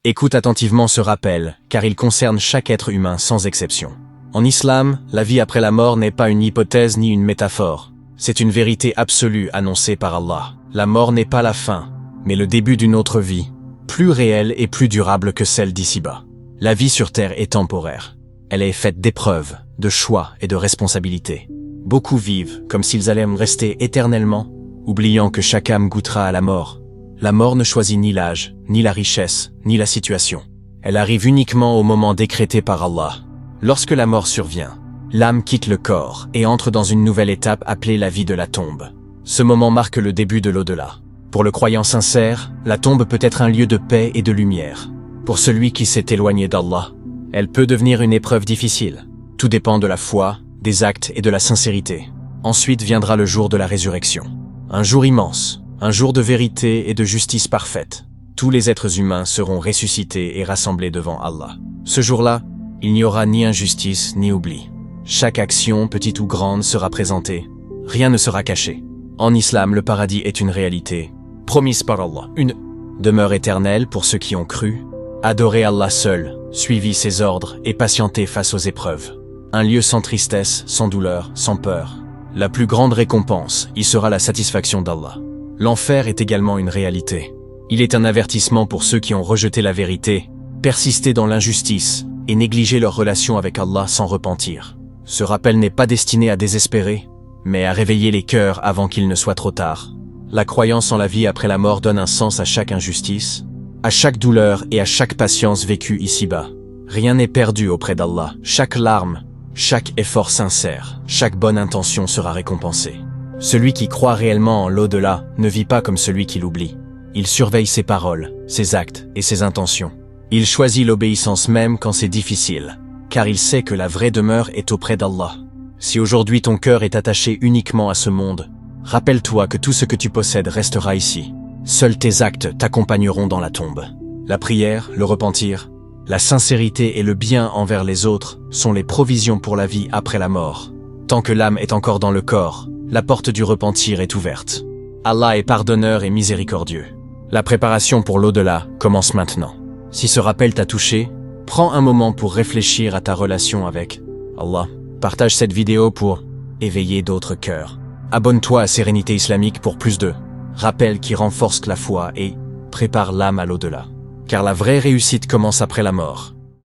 Écoute attentivement ce rappel, car il concerne chaque être humain sans exception. En islam, la vie après la mort n'est pas une hypothèse ni une métaphore. C'est une vérité absolue annoncée par Allah. La mort n'est pas la fin, mais le début d'une autre vie, plus réelle et plus durable que celle d'ici-bas. La vie sur Terre est temporaire. Elle est faite d'épreuves, de choix et de responsabilités. Beaucoup vivent comme s'ils allaient rester éternellement, oubliant que chaque âme goûtera à la mort. La mort ne choisit ni l'âge, ni la richesse, ni la situation. Elle arrive uniquement au moment décrété par Allah. Lorsque la mort survient, l'âme quitte le corps et entre dans une nouvelle étape appelée la vie de la tombe. Ce moment marque le début de l'au-delà. Pour le croyant sincère, la tombe peut être un lieu de paix et de lumière. Pour celui qui s'est éloigné d'Allah, elle peut devenir une épreuve difficile. Tout dépend de la foi, des actes et de la sincérité. Ensuite viendra le jour de la résurrection. Un jour immense, un jour de vérité et de justice parfaite. Tous les êtres humains seront ressuscités et rassemblés devant Allah. Ce jour-là, il n'y aura ni injustice ni oubli. Chaque action, petite ou grande, sera présentée. Rien ne sera caché. En islam, le paradis est une réalité, promise par Allah. Une demeure éternelle pour ceux qui ont cru, adoré Allah seul, suivi ses ordres et patienté face aux épreuves. Un lieu sans tristesse, sans douleur, sans peur. La plus grande récompense y sera la satisfaction d'Allah. L'enfer est également une réalité. Il est un avertissement pour ceux qui ont rejeté la vérité, persisté dans l'injustice et négligé leur relation avec Allah sans repentir. Ce rappel n'est pas destiné à désespérer, mais à réveiller les cœurs avant qu'il ne soit trop tard. La croyance en la vie après la mort donne un sens à chaque injustice, à chaque douleur et à chaque patience vécue ici-bas. Rien n'est perdu auprès d'Allah. Chaque larme, chaque effort sincère, chaque bonne intention sera récompensée. Celui qui croit réellement en l'au-delà ne vit pas comme celui qui l'oublie. Il surveille ses paroles, ses actes et ses intentions. Il choisit l'obéissance même quand c'est difficile, car il sait que la vraie demeure est auprès d'Allah. Si aujourd'hui ton cœur est attaché uniquement à ce monde, rappelle-toi que tout ce que tu possèdes restera ici. Seuls tes actes t'accompagneront dans la tombe. La prière, le repentir, la sincérité et le bien envers les autres sont les provisions pour la vie après la mort. Tant que l'âme est encore dans le corps, la porte du repentir est ouverte. Allah est pardonneur et miséricordieux. La préparation pour l'au-delà commence maintenant. Si ce rappel t'a touché, prends un moment pour réfléchir à ta relation avec Allah. Partage cette vidéo pour éveiller d'autres cœurs. Abonne-toi à Sérénité Islamique pour plus de rappels qui renforcent la foi et préparent l'âme à l'au-delà. Car la vraie réussite commence après la mort.